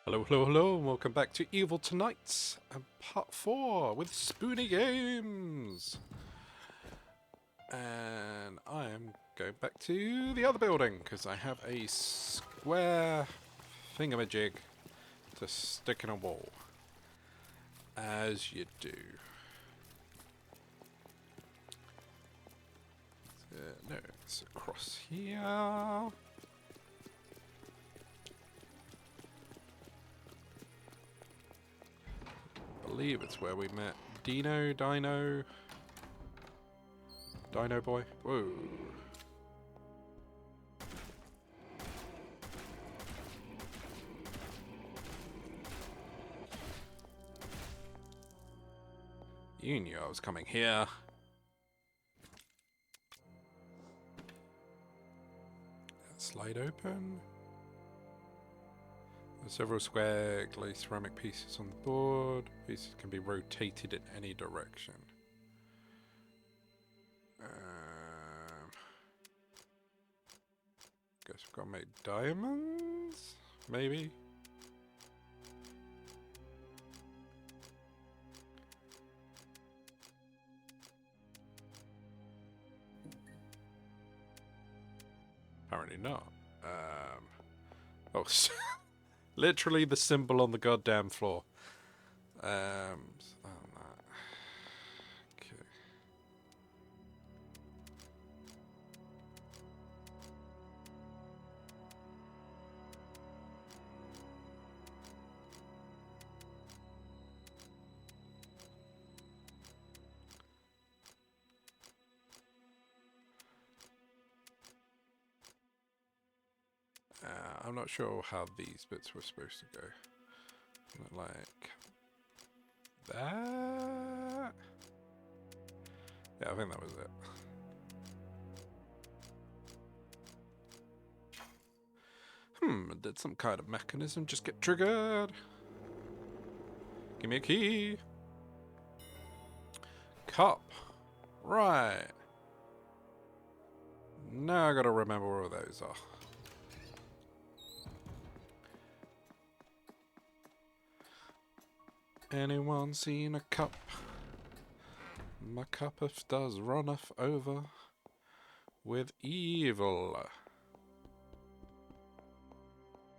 Hello, hello, hello, and welcome back to Evil Tonight, and part 4 with Spoonie Games. And I am going back to the other building, because I have a square thingamajig to stick in a wall. As you do. No, it's across here. I believe it's where we met Dino Boy. Whoa. You knew I was coming here. Slide open. There's several square glazed ceramic pieces on the board. Pieces can be rotated in any direction. Guess we've got to make diamonds? Maybe? Apparently not. Oh, literally the symbol on the goddamn floor. So that. Okay. I'm not sure how these bits were supposed to go. Like that? Yeah, I think that was it. Did some kind of mechanism just get triggered? Give me a key. Cup. Right. Now I gotta remember where all those are. Anyone seen a cup? My cup does runneth over with evil.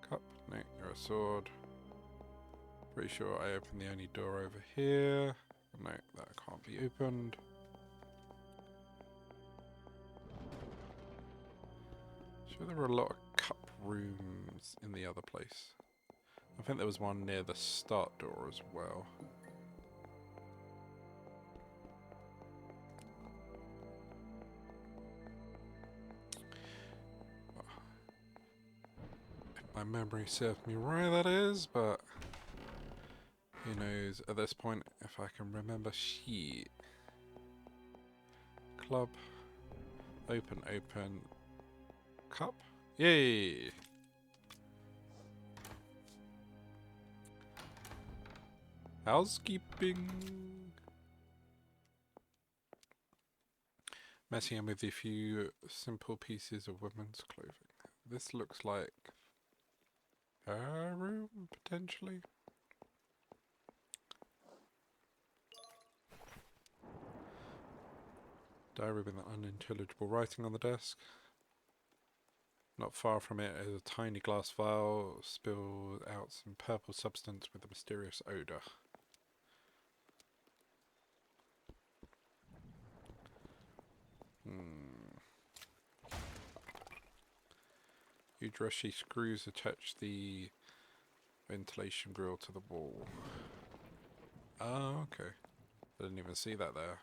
Cup, no, you're a sword. Pretty sure I opened the only door over here. No, that can't be opened. Sure, there were a lot of cup rooms in the other place. I think there was one near the start door as well. If my memory serves me right, that is, but who knows at this point if I can remember shit. Club. Open. Cup. Yay! Housekeeping. Messing with a few simple pieces of women's clothing. This looks like her room, potentially. Diary with an unintelligible writing on the desk. Not far from it is a tiny glass vial, spilled out some purple substance with a mysterious odour. Huge rushy screws attach the ventilation grill to the wall. Oh, okay. I didn't even see that there.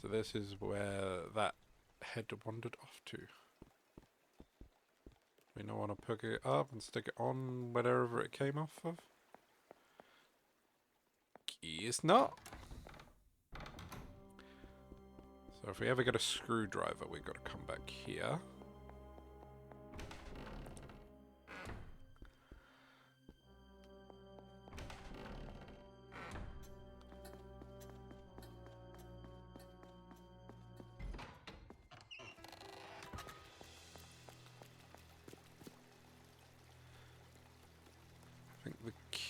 So this is where that head wandered off to. We don't want to pick it up and stick it on wherever it came off of? Guess not. So if we ever get a screwdriver, we've got to come back here.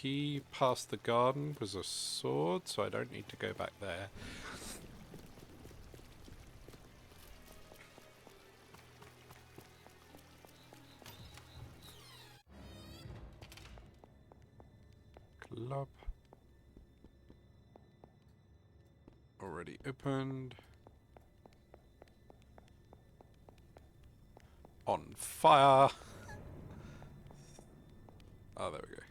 key past the garden was a sword, so I don't need to go back there. Club. Already opened. On fire! Oh, there we go.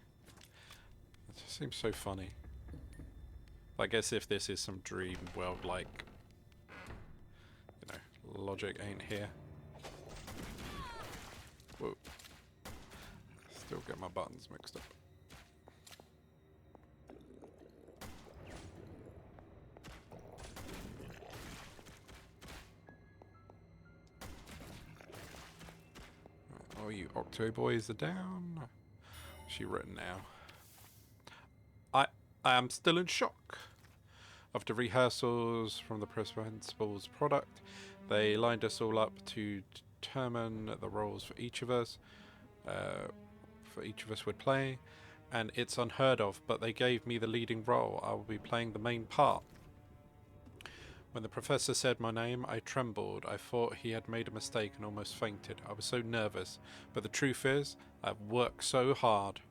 It just seems so funny. I guess if this is some dream world, like, you know, logic ain't here. Whoa. Still get my buttons mixed up. Oh, you Octo boys are down. She written now. I am still in shock. After rehearsals from the principal's product, they lined us all up to determine the roles for each of us would play, and it's unheard of, but they gave me the leading role. I will be playing the main part. When the professor said my name, I trembled. I thought he had made a mistake and almost fainted. I was so nervous, but the truth is, I've worked so hard.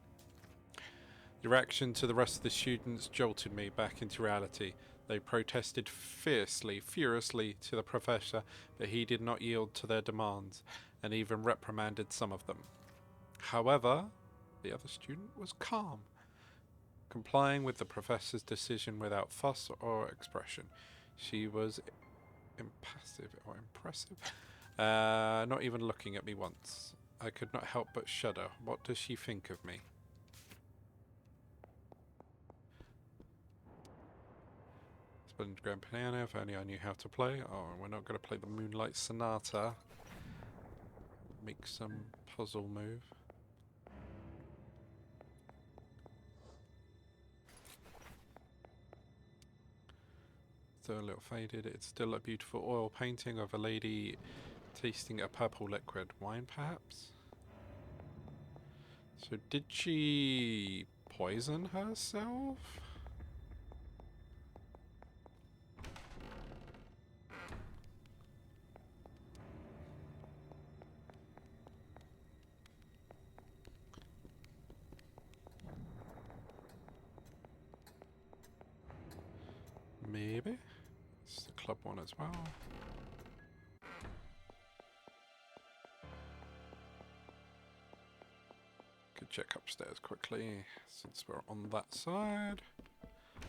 The reaction to the rest of the students jolted me back into reality. They protested furiously to the professor, but he did not yield to their demands, and even reprimanded some of them. However, the other student was calm, complying with the professor's decision without fuss or expression. She was impassive or impressive, not even looking at me once. I could not help but shudder. What does she think of me? Splendid grand piano, if only I knew how to play. Oh, we're not going to play the Moonlight Sonata. Make some puzzle move. Still a little faded. It's still a beautiful oil painting of a lady tasting a purple liquid. Wine, perhaps? So did she poison herself? Maybe. It's the club one as well. Could check upstairs quickly since we're on that side.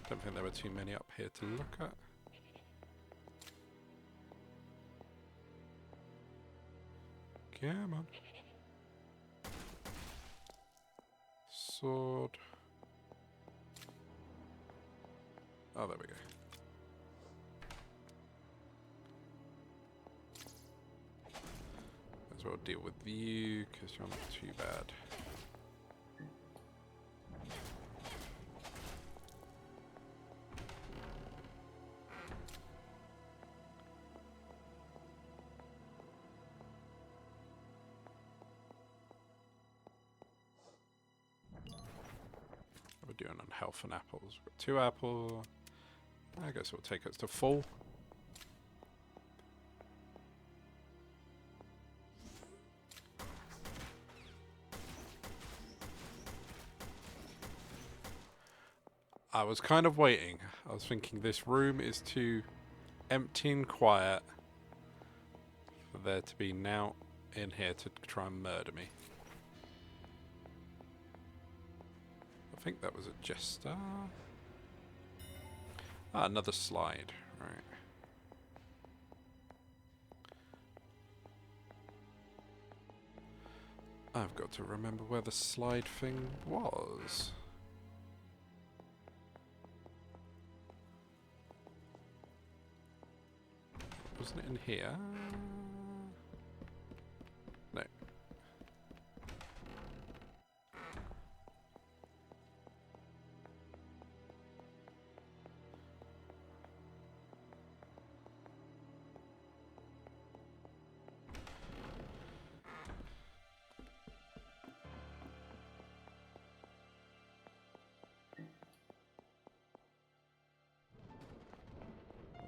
Don't think there were too many up here to look at. Come on. Sword. Oh, there we go. As well deal with you, because you're not too bad. We're doing on health and apples. We've got 2 apples. I guess it'll take us to full. I was kind of waiting. I was thinking this room is too empty and quiet for there to be now in here to try and murder me. I think that was a jester. Ah, another slide. Right. I've got to remember where the slide thing was. Wasn't it in here? No.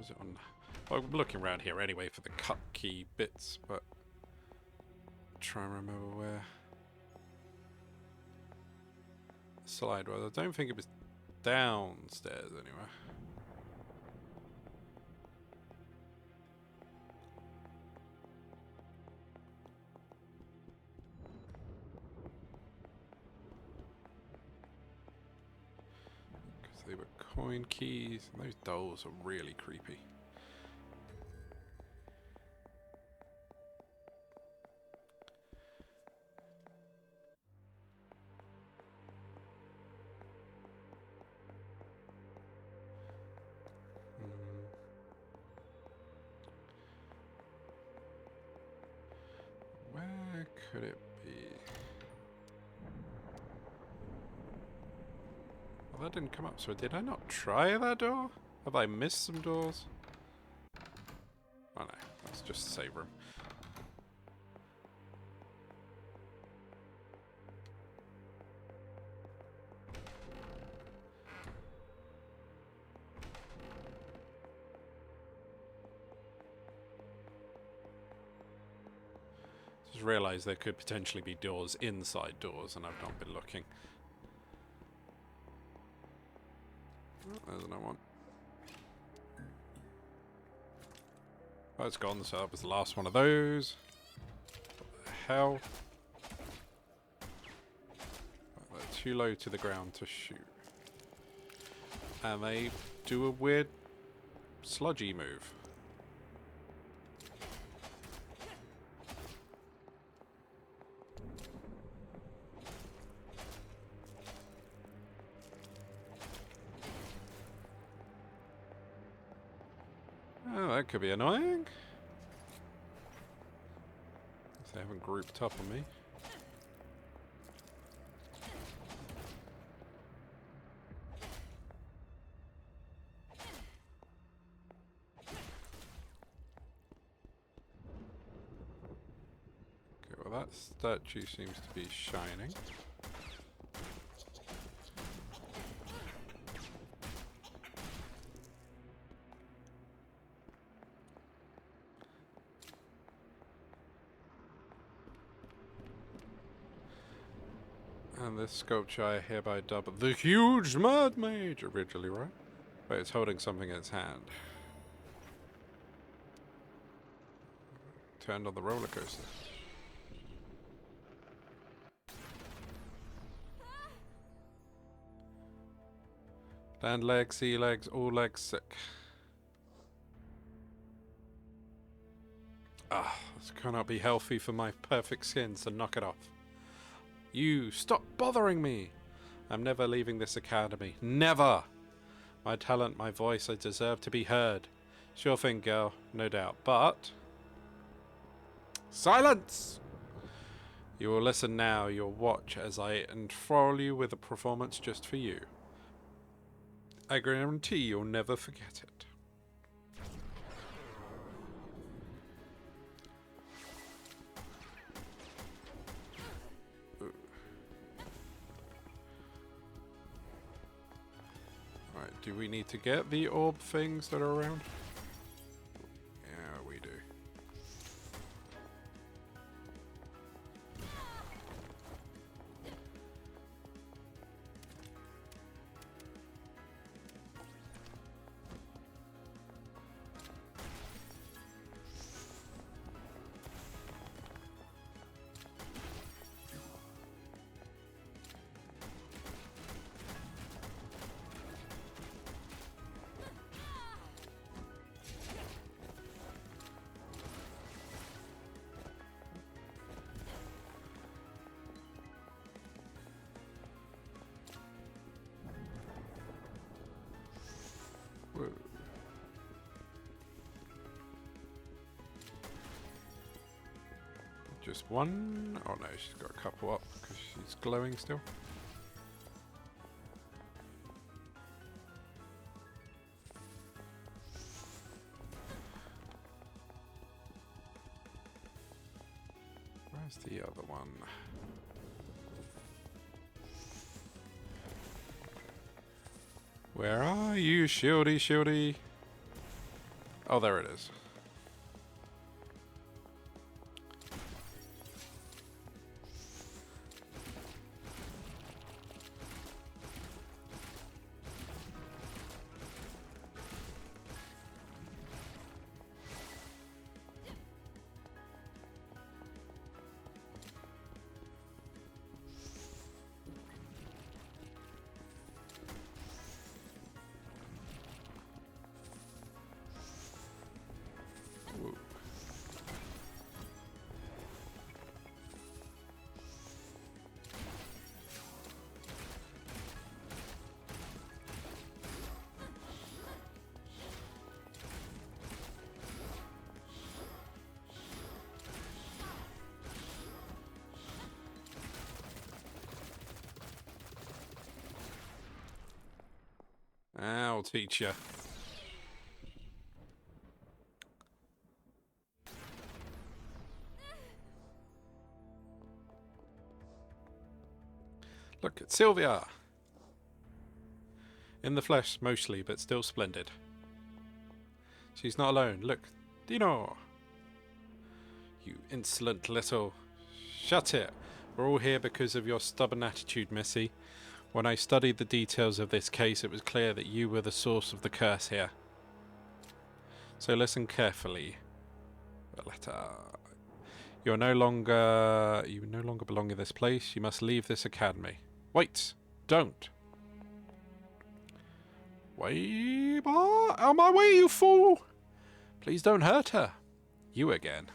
Was it on? Well, I'm looking around here anyway for the cut key bits, but try and remember where. Slide was. I don't think it was downstairs anywhere. Because they were coin keys, and those dolls are really creepy. Where could it be? Well, that didn't come up, so did I not try that door? Have I missed some doors? Oh no, that's just the save room. Just realised there could potentially be doors inside doors, and I've not been looking. Oh, there's another one. Oh, it's gone, so that was the last one of those. What the hell? They're too low to the ground to shoot. And they do a weird sludgy move. Oh, that could be annoying. If they haven't grouped up on me. Okay, well that statue seems to be shining. And this sculpture I hereby dub the Huge Mud Mage, originally, right? But it's holding something in its hand. Turned on the roller coaster. Land legs, sea legs, all legs sick. Ah, this cannot be healthy for my perfect skin, so knock it off. You, stop bothering me! I'm never leaving this academy. Never! My talent, my voice, I deserve to be heard. Sure thing, girl, no doubt. But... silence! You will listen now, you'll watch as I enthrall you with a performance just for you. I guarantee you'll never forget it. Right, do we need to get the orb things that are around? Yeah, we do. Whoa. Just one? Oh no, she's got a couple up because she's glowing still. Where's the other one? Where are you, shieldy, shieldy? Oh, there it is. Whoa. I'll teach you. Look, it's Sylvia! In the flesh, mostly, but still splendid. She's not alone. Look, Dino! You insolent little... Shut it! We're all here because of your stubborn attitude, Missy. When I studied the details of this case, it was clear that you were the source of the curse here. So listen carefully. You no longer belong in this place. You must leave this academy. Wait! Don't! Wait, out of my way, you fool! Please don't hurt her. You again.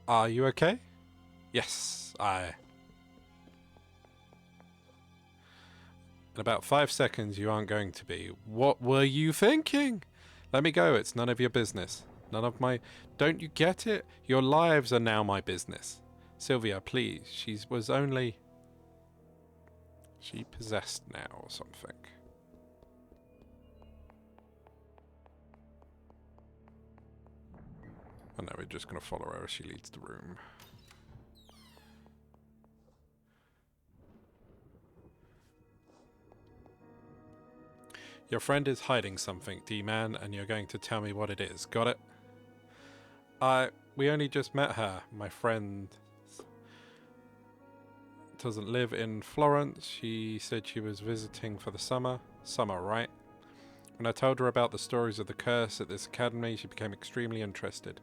Are you okay? Yes, In about 5 seconds, you aren't going to be. What were you thinking? Let me go. It's none of your business. None of my... Don't you get it? Your lives are now my business. Sylvia, please. She was only... She possessed now or something. Oh no, we're just going to follow her as she leads the room. Your friend is hiding something, D-Man, and you're going to tell me what it is. Got it? We only just met her. My friend doesn't live in Florence. She said she was visiting for the summer. Summer, right? When I told her about the stories of the curse at this academy, she became extremely interested.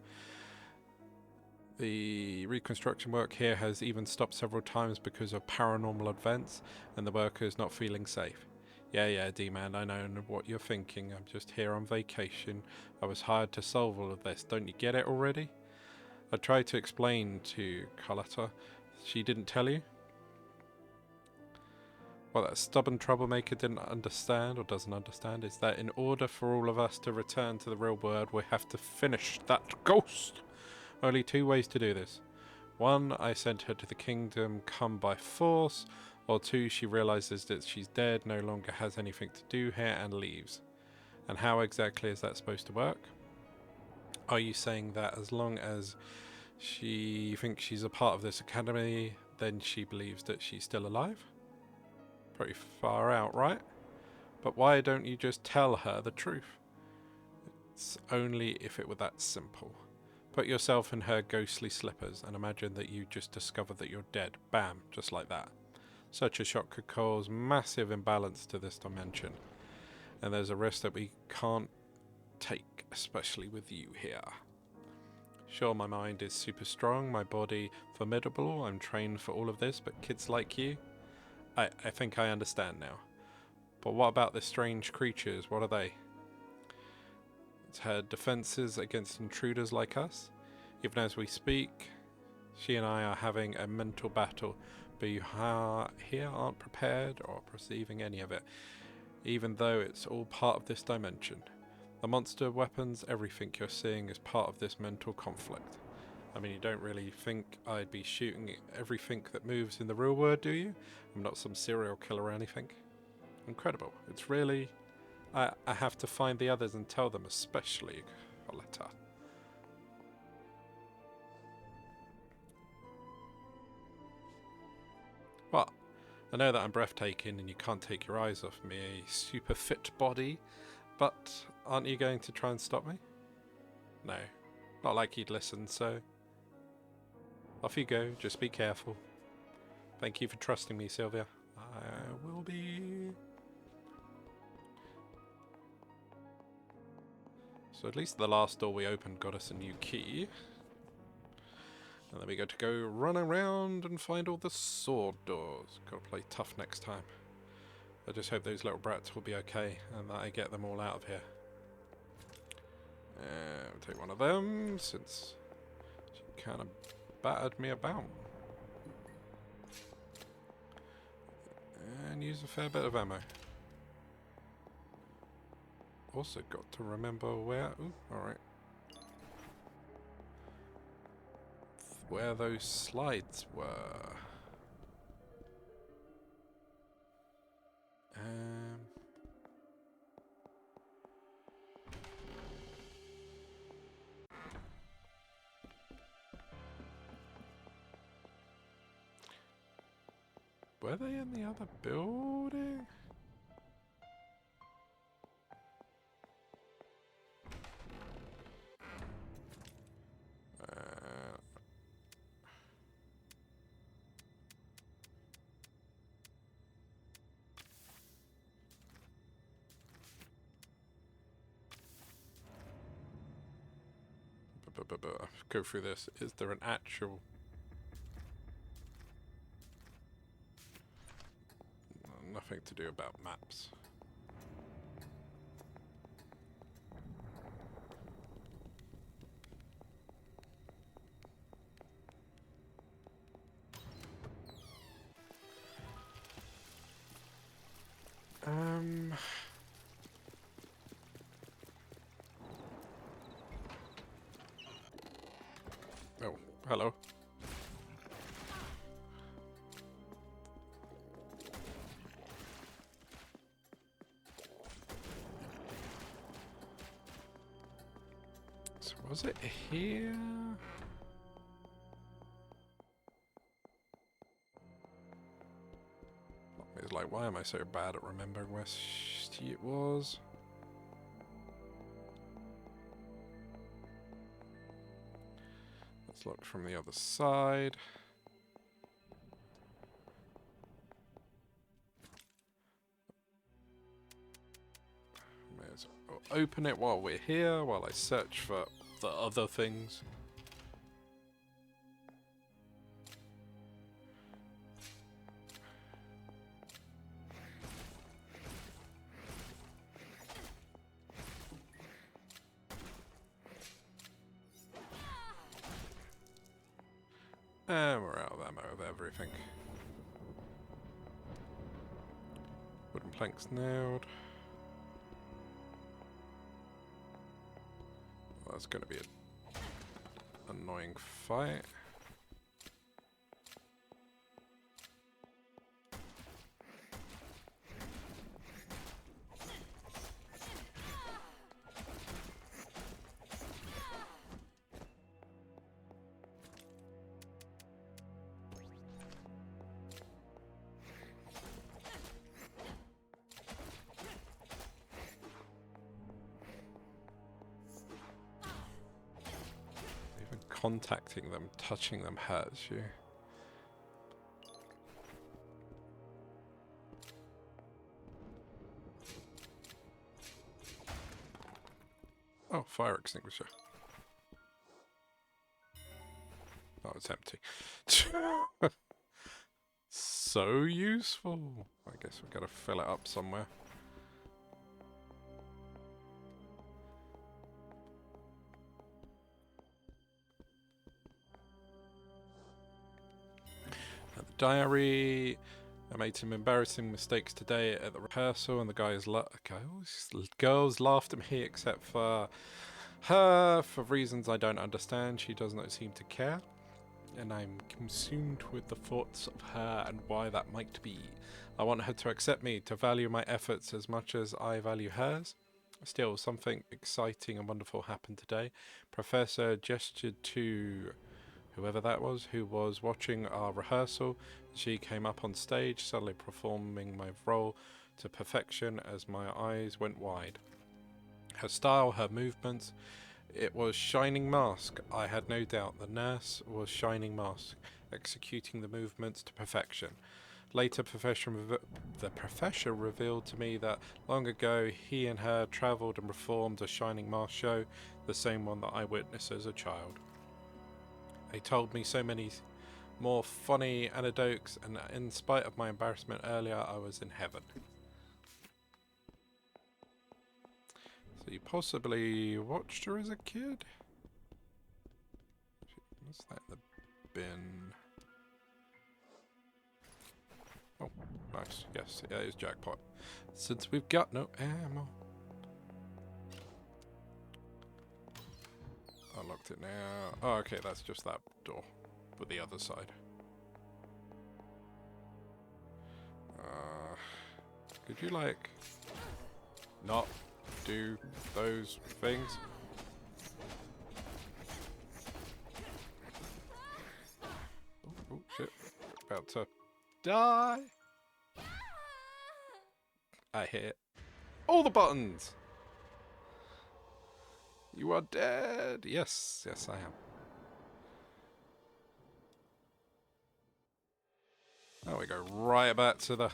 The reconstruction work here has even stopped several times because of paranormal events and the workers not feeling safe. Yeah, D-Man, I know what you're thinking. I'm just here on vacation. I was hired to solve all of this. Don't you get it already? I tried to explain to Carlotta. She didn't tell you? What that stubborn troublemaker didn't understand, or doesn't understand, is that in order for all of us to return to the real world, we have to finish that ghost. Only 2 ways to do this. 1, I sent her to the kingdom come by force. Or 2, she realizes that she's dead, no longer has anything to do here, and leaves. And how exactly is that supposed to work? Are you saying that as long as she thinks she's a part of this academy, then she believes that she's still alive? Pretty far out, right? But why don't you just tell her the truth? It's only if it were that simple. Put yourself in her ghostly slippers and imagine that you just discovered that you're dead. Bam, just like that. Such a shock could cause massive imbalance to this dimension. And there's a risk that we can't take, especially with you here. Sure, my mind is super strong, my body formidable, I'm trained for all of this, but kids like you? I think I understand now. But what about the strange creatures? What are they? It's her defenses against intruders like us. Even as we speak, she and I are having a mental battle. But you here aren't prepared or perceiving any of it, even though it's all part of this dimension. The monster weapons, everything you're seeing is part of this mental conflict. I mean, you don't really think I'd be shooting everything that moves in the real world, do you? I'm not some serial killer or anything. Incredible. It's really... I have to find the others and tell them, especially Coletta. What? I know that I'm breathtaking and you can't take your eyes off me, a super fit body, but aren't you going to try and stop me? No, not like you'd listen, so off you go, just be careful. Thank you for trusting me, Sylvia. I will be. So at least the last door we opened got us a new key. And then we got to go run around and find all the sword doors. Gotta play tough next time. I just hope those little brats will be okay and that I get them all out of here. We'll take one of them since she kind of battered me about. And use a fair bit of ammo. Also got to remember where... Ooh, alright. Where those slides were. Were they in the other building? Go through this. Is there an actual... Nothing to do about maps. Oh, hello. So was it here? It's like, why am I so bad at remembering where it was? Let's look from the other side. May as well open it while we're here, while I search for the other things. And we're out of ammo with everything. Wooden planks nailed. Well, that's going to be an annoying fight. Contacting them, touching them hurts you. Oh, fire extinguisher. Oh, it's empty. So useful. I guess we've got to fill it up somewhere. Diary. I made some embarrassing mistakes today at the rehearsal, and the girls laughed at me except for her for reasons I don't understand. She does not seem to care, and I'm consumed with the thoughts of her and why that might be. I want her to accept me, to value my efforts as much as I value hers. Still, something exciting and wonderful happened today. Professor gestured to whoever that was, who was watching our rehearsal, She came up on stage, suddenly performing my role to perfection as my eyes went wide. Her style, her movements, it was Shining Mask. I had no doubt the nurse was Shining Mask, executing the movements to perfection. Later, the professor revealed to me that long ago he and her travelled and performed a Shining Mask show, the same one that I witnessed as a child. They told me so many more funny anecdotes, and in spite of my embarrassment earlier, I was in heaven. So you possibly watched her as a kid? What's that in the bin? Oh, nice. Yes, it is jackpot. Since we've got no ammo. I locked it now. Oh, okay, that's just that door with the other side. Could you, like, not do those things? Oh, shit. About to die. I hit all the buttons. You are dead. Yes, yes, I am. Now we go right back to the...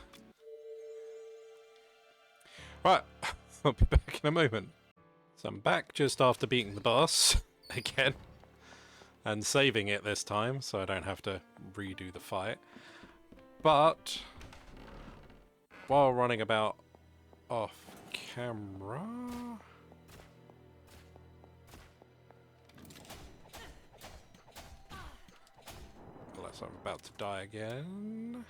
Right, I'll be back in a moment. So I'm back just after beating the boss again. And saving it this time, so I don't have to redo the fight. But while running about off camera... Unless I'm about to die again.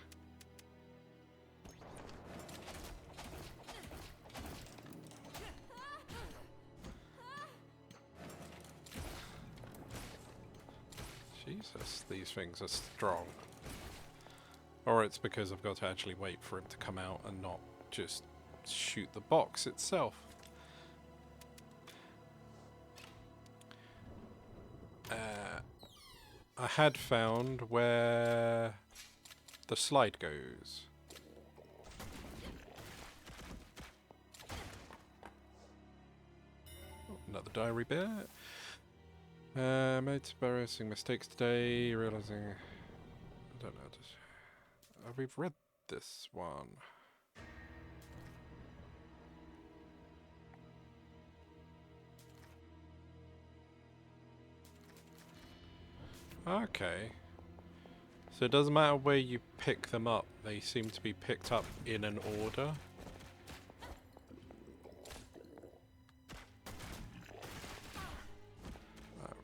Jesus, these things are strong. Or it's because I've got to actually wait for him to come out and not just shoot the box itself. I had found where the slide goes. Oh, another diary bit. Made some embarrassing mistakes today, realizing... I don't know. We've read this one. Okay. So it doesn't matter where you pick them up, they seem to be picked up in an order. I'm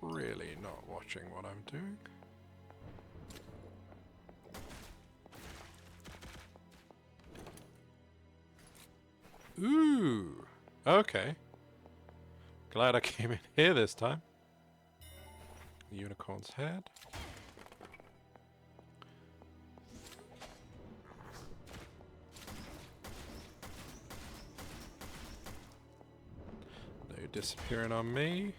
really not watching what I'm doing. Ooh! Okay. Glad I came in here this time. Unicorn's head. No disappearing on me.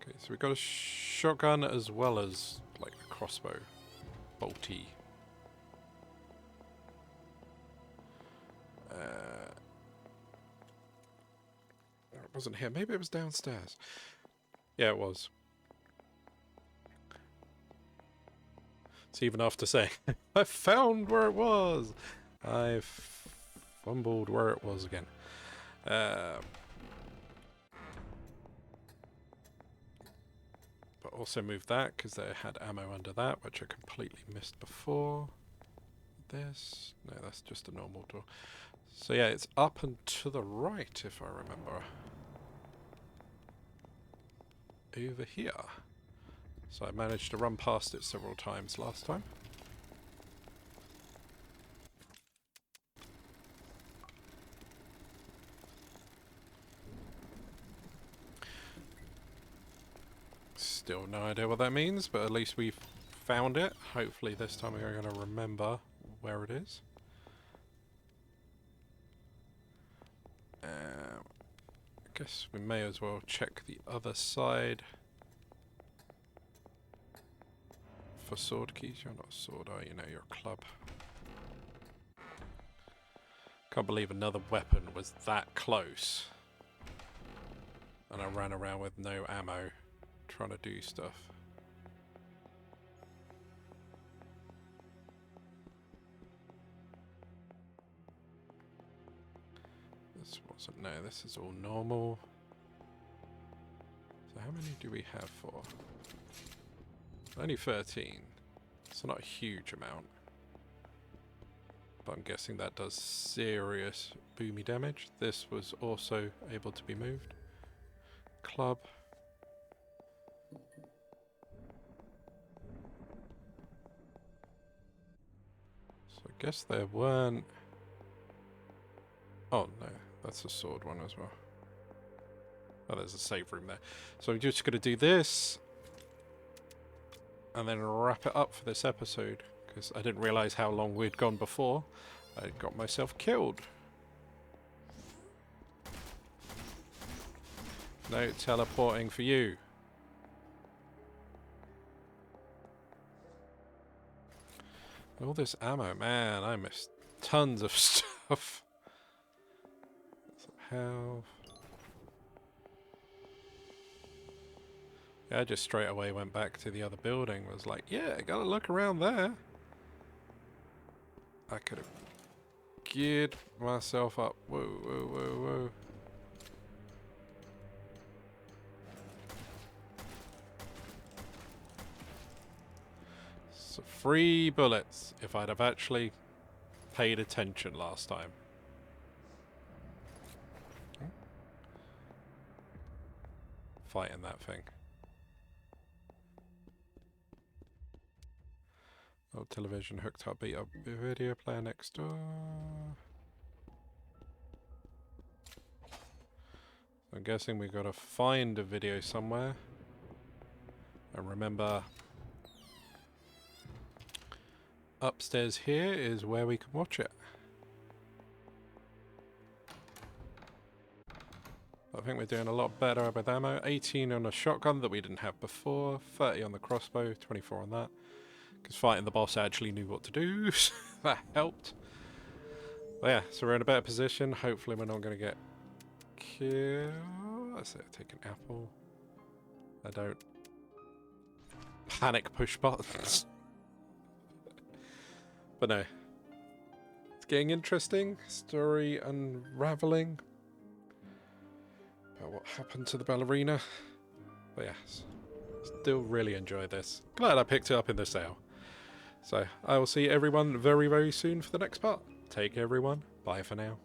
Okay, so we've got a shotgun as well as like a crossbow. Bolty. It wasn't here. Maybe it was downstairs. Yeah, it was. So even after saying, I found where it was, I fumbled where it was again. But also moved that because they had ammo under that, which I completely missed before. This? No, that's just a normal door. So yeah, it's up and to the right, if I remember. Over here. So I managed to run past it several times last time. Still no idea what that means, but at least we've found it. Hopefully this time we're going to remember where it is. I guess we may as well check the other side. for sword keys. You're not a sword, are you? No, you're a club. Can't believe another weapon was that close. And I ran around with no ammo, trying to do stuff. This wasn't, no, this is all normal. So how many do we have for? Only 13. It's not a huge amount. But I'm guessing that does serious boomy damage. This was also able to be moved. Club. So I guess there weren't... Oh no, that's a sword one as well. Oh, there's a save room there. So I'm just going to do this. And then wrap it up for this episode. Because I didn't realise how long we'd gone before. I got myself killed. No teleporting for you. All this ammo, man, I missed tons of stuff. Some health. Yeah, I just straight away went back to the other building. Was like, yeah, gotta look around there. I could have geared myself up. Whoa, whoa, whoa, whoa. So 3 bullets if I'd have actually paid attention last time. Fighting that thing. Old television hooked up, beat up video player next door. I'm guessing we've got to find a video somewhere. And remember, upstairs here is where we can watch it. I think we're doing a lot better with ammo. 18 on a shotgun that we didn't have before. 30 on the crossbow, 24 on that. Because fighting the boss, I actually knew what to do. That helped. But yeah, so we're in a better position. Hopefully we're not going to get killed. I say take an apple. I don't panic push buttons. But no. It's getting interesting. Story unraveling. About what happened to the ballerina. But yes. Still really enjoy this. Glad I picked it up in the sale. So I will see everyone very, very soon for the next part. Take care, everyone. Bye for now.